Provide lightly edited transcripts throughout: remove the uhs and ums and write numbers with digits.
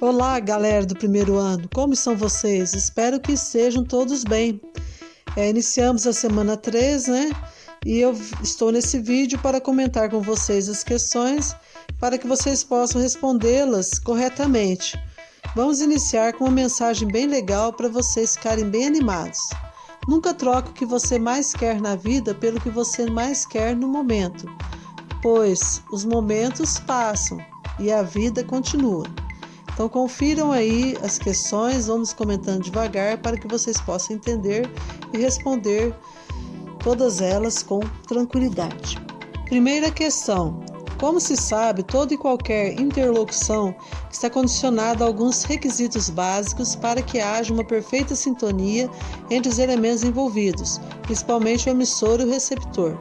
Olá, galera do primeiro ano, como estão vocês? Espero que estejam todos bem. Iniciamos a semana 3, né? E eu estou nesse vídeo para comentar com vocês as questões para que vocês possam respondê-las corretamente. Vamos iniciar com uma mensagem bem legal para vocês ficarem bem animados. Nunca troque o que você mais quer na vida pelo que você mais quer no momento, pois os momentos passam e a vida continua. Então confiram aí as questões, vamos comentando devagar para que vocês possam entender e responder todas elas com tranquilidade. Primeira questão: como se sabe, toda e qualquer interlocução está condicionada a alguns requisitos básicos para que haja uma perfeita sintonia entre os elementos envolvidos, principalmente o emissor e o receptor.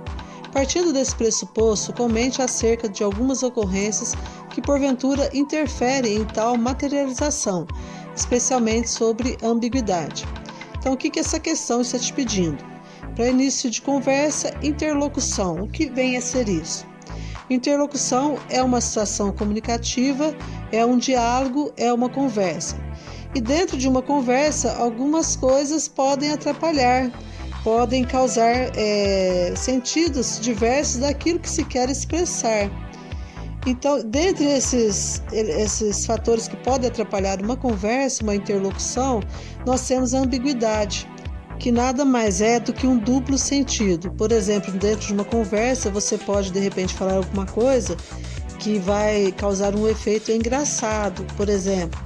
Partindo desse pressuposto, comente acerca de algumas ocorrências que porventura interferem em tal materialização, especialmente sobre ambiguidade. Então, o que essa questão está te pedindo? Para início de conversa, interlocução. O que vem a ser isso? Interlocução é uma situação comunicativa, é um diálogo, é uma conversa. E dentro de uma conversa, algumas coisas podem atrapalhar, podem causar sentidos diversos daquilo que se quer expressar. Então, dentre esses fatores que podem atrapalhar uma conversa, uma interlocução, nós temos a ambiguidade, que nada mais é do que um duplo sentido. Por exemplo, dentro de uma conversa, você pode de repente falar alguma coisa que vai causar um efeito engraçado. Por exemplo,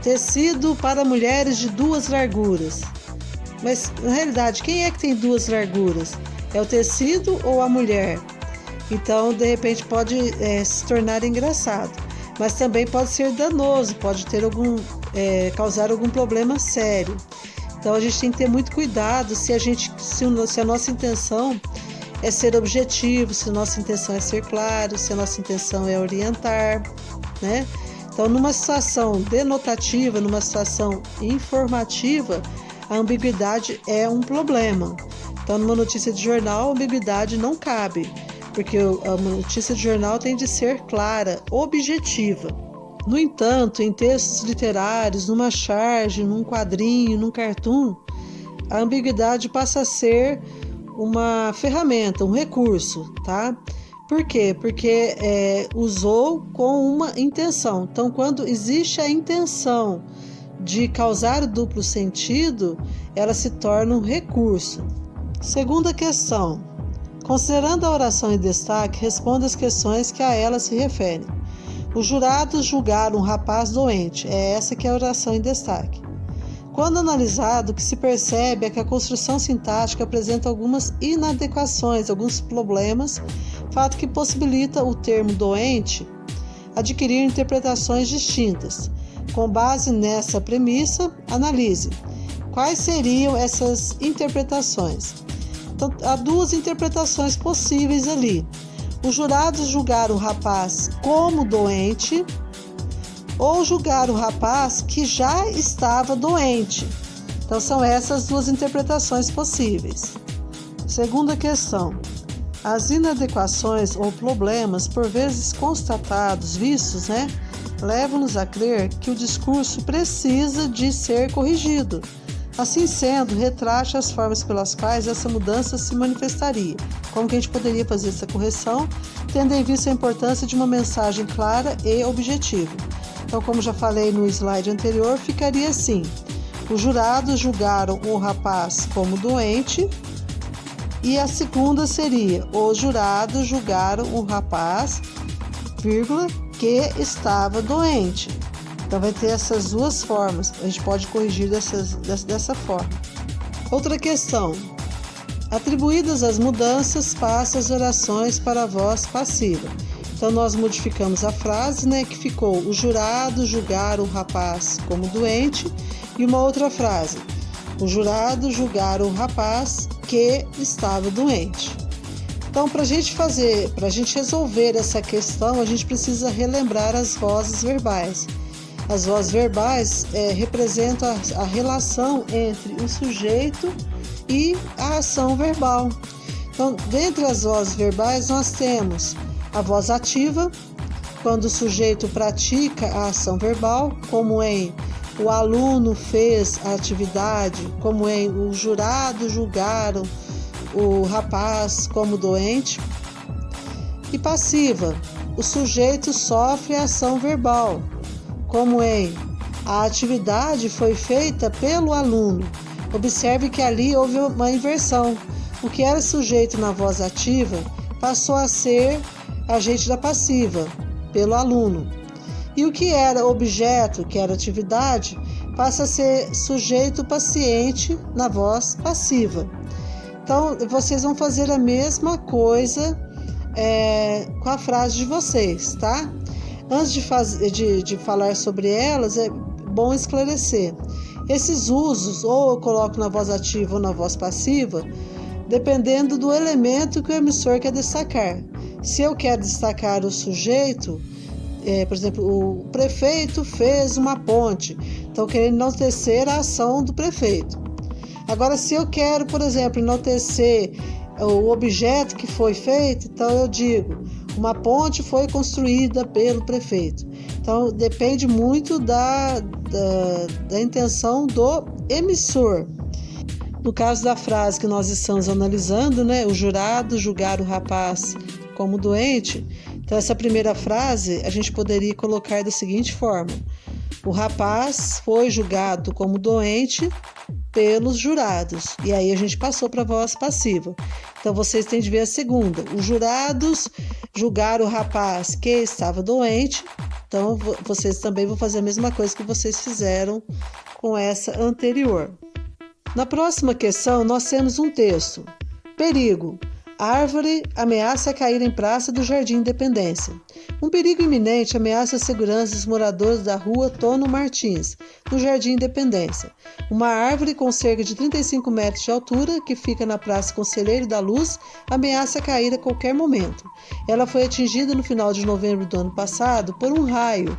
tecido para mulheres de 2 larguras. Mas, na realidade, quem é que tem 2 larguras? É o tecido ou a mulher? Então, de repente, pode se tornar engraçado. Mas também pode ser danoso, pode ter causar algum problema sério. Então, a gente tem que ter muito cuidado se a nossa intenção é ser objetivo, se a nossa intenção é ser claro, se a nossa intenção é orientar, né? Então, numa situação denotativa, numa situação informativa, a ambiguidade é um problema. Então, numa notícia de jornal, a ambiguidade não cabe, porque a notícia de jornal tem de ser clara, objetiva. No entanto, em textos literários, numa charge, num quadrinho, num cartoon, a ambiguidade passa a ser uma ferramenta, um recurso, tá? Por quê? Porque usou com uma intenção. Então, quando existe a intenção de causar o duplo sentido, ela se torna um recurso. Segunda questão: considerando a oração em destaque, responda as questões que a ela se referem. Os jurados julgaram um rapaz doente. É essa que é a oração em destaque. Quando analisado, o que se percebe é que a construção sintática apresenta algumas inadequações, alguns problemas, fato que possibilita o termo doente adquirir interpretações distintas. Com base nessa premissa, analise quais seriam essas interpretações. Então, há 2 interpretações possíveis ali. Os jurados julgaram o rapaz como doente ou julgaram o rapaz que já estava doente. Então, são essas 2 interpretações possíveis. Segunda questão: as inadequações ou problemas, por vezes constatados, vistos, levam-nos a crer que o discurso precisa de ser corrigido. Assim sendo, retrate as formas pelas quais essa mudança se manifestaria. Como que a gente poderia fazer essa correção, tendo em vista a importância de uma mensagem clara e objetiva. Então, como já falei no slide anterior, ficaria assim: os jurados julgaram o rapaz como doente, e a segunda seria: os jurados julgaram o rapaz, que estava doente. Então vai ter essas 2 formas, a gente pode corrigir dessa forma. Outra questão: atribuídas as mudanças, passa as orações para a voz passiva. Então nós modificamos a frase, que ficou: os jurados julgaram o rapaz como doente, e uma outra frase: os jurados julgaram o rapaz que estava doente. Então, para a gente resolver essa questão, a gente precisa relembrar as vozes verbais. As vozes verbais representam a relação entre o sujeito e a ação verbal. Então, dentre as vozes verbais, nós temos a voz ativa, quando o sujeito pratica a ação verbal, como em o aluno fez a atividade, como em o jurado julgaram o rapaz como doente. E passiva, o sujeito sofre a ação verbal, como em a atividade foi feita pelo aluno. Observe que ali houve uma inversão. O que era sujeito na voz ativa passou a ser agente da passiva, pelo aluno. E o que era objeto, que era atividade, passa a ser sujeito paciente na voz passiva. Então, vocês vão fazer a mesma coisa com a frase de vocês, tá? Antes de falar sobre elas, é bom esclarecer. Esses usos, ou eu coloco na voz ativa ou na voz passiva, dependendo do elemento que o emissor quer destacar. Se eu quero destacar o sujeito, por exemplo, o prefeito fez uma ponte, então querendo enaltecer a ação do prefeito. Agora, se eu quero, por exemplo, enaltecer o objeto que foi feito, então eu digo, uma ponte foi construída pelo prefeito. Então, depende muito da intenção do emissor. No caso da frase que nós estamos analisando, né, o jurado julgar o rapaz como doente, então essa primeira frase a gente poderia colocar da seguinte forma: o rapaz foi julgado como doente pelos jurados. E aí a gente passou para a voz passiva. Então vocês têm de ver a segunda. Os jurados julgaram o rapaz que estava doente. Então vocês também vão fazer a mesma coisa que vocês fizeram com essa anterior. Na próxima questão nós temos um texto. Perigo. Árvore ameaça cair em praça do Jardim Independência. Um perigo iminente ameaça a segurança dos moradores da rua Tono Martins, no Jardim Independência. Uma árvore com cerca de 35 metros de altura, que fica na Praça Conselheiro da Luz, ameaça cair a qualquer momento. Ela foi atingida no final de novembro do ano passado por um raio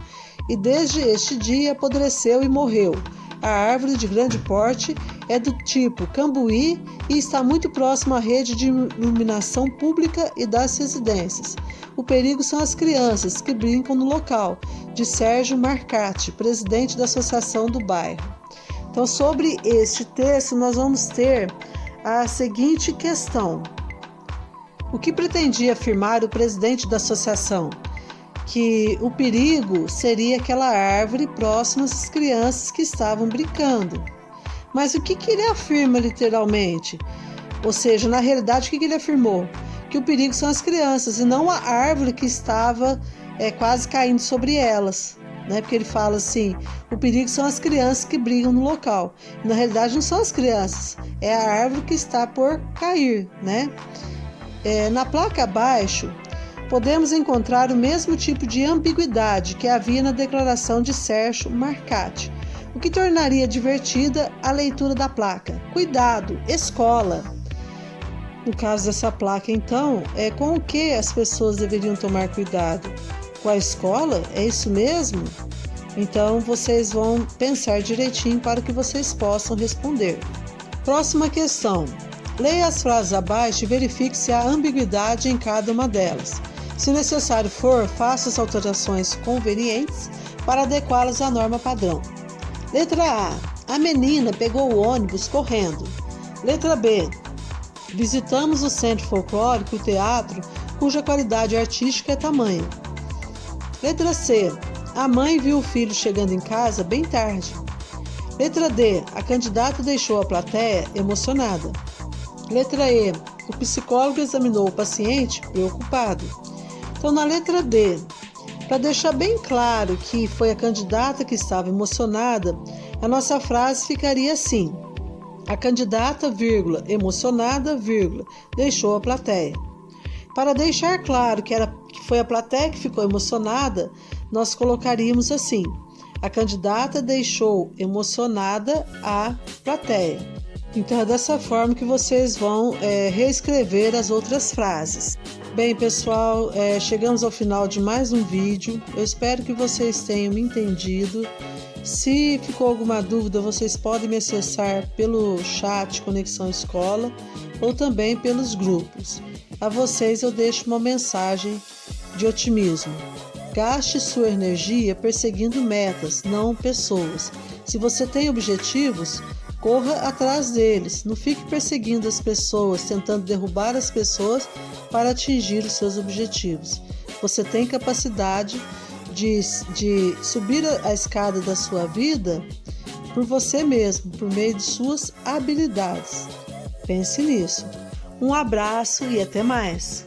e desde este dia apodreceu e morreu. A árvore de grande porte é do tipo cambuí e está muito próxima à rede de iluminação pública e das residências. O perigo são as crianças que brincam no local, de Sérgio Marcati, presidente da Associação do Bairro. Então, sobre este texto, nós vamos ter a seguinte questão. O que pretendia afirmar o presidente da associação? Que o perigo seria aquela árvore próxima às crianças que estavam brincando. Mas o que ele afirma literalmente? Ou seja, na realidade, o que ele afirmou? Que o perigo são as crianças e não a árvore que estava quase caindo sobre elas. Né? Porque ele fala assim, o perigo são as crianças que brigam no local. Na realidade, não são as crianças, é a árvore que está por cair. Né? Na placa abaixo, podemos encontrar o mesmo tipo de ambiguidade que havia na declaração de Sérgio Marcati, o que tornaria divertida a leitura da placa. Cuidado, escola. No caso dessa placa, então, com o que as pessoas deveriam tomar cuidado? Com a escola? É isso mesmo? Então, vocês vão pensar direitinho para que vocês possam responder. Próxima questão. Leia as frases abaixo e verifique se há ambiguidade em cada uma delas. Se necessário for, faça as alterações convenientes para adequá-las à norma padrão. Letra A. A menina pegou o ônibus correndo. Letra B. Visitamos o Centro Folclórico, o teatro, cuja qualidade artística é tamanha. Letra C. A mãe viu o filho chegando em casa bem tarde. Letra D. A candidata deixou a plateia emocionada. Letra E. O psicólogo examinou o paciente preocupado. Então, na letra D, para deixar bem claro que foi a candidata que estava emocionada, a nossa frase ficaria assim: a candidata, vírgula, emocionada, vírgula, deixou a plateia. Para deixar claro que foi a plateia que ficou emocionada, nós colocaríamos assim: a candidata deixou emocionada a plateia. Então é dessa forma que vocês vão reescrever as outras frases. Bem, pessoal, chegamos ao final de mais um vídeo. Eu espero que vocês tenham me entendido. Se ficou alguma dúvida, vocês podem me acessar pelo chat Conexão Escola ou também pelos grupos. A vocês eu deixo uma mensagem de otimismo. Gaste sua energia perseguindo metas, não pessoas. Se você tem objetivos, corra atrás deles. Não fique perseguindo as pessoas, tentando derrubar as pessoas para atingir os seus objetivos. Você tem capacidade de subir a escada da sua vida por você mesmo, por meio de suas habilidades. Pense nisso. Um abraço e até mais!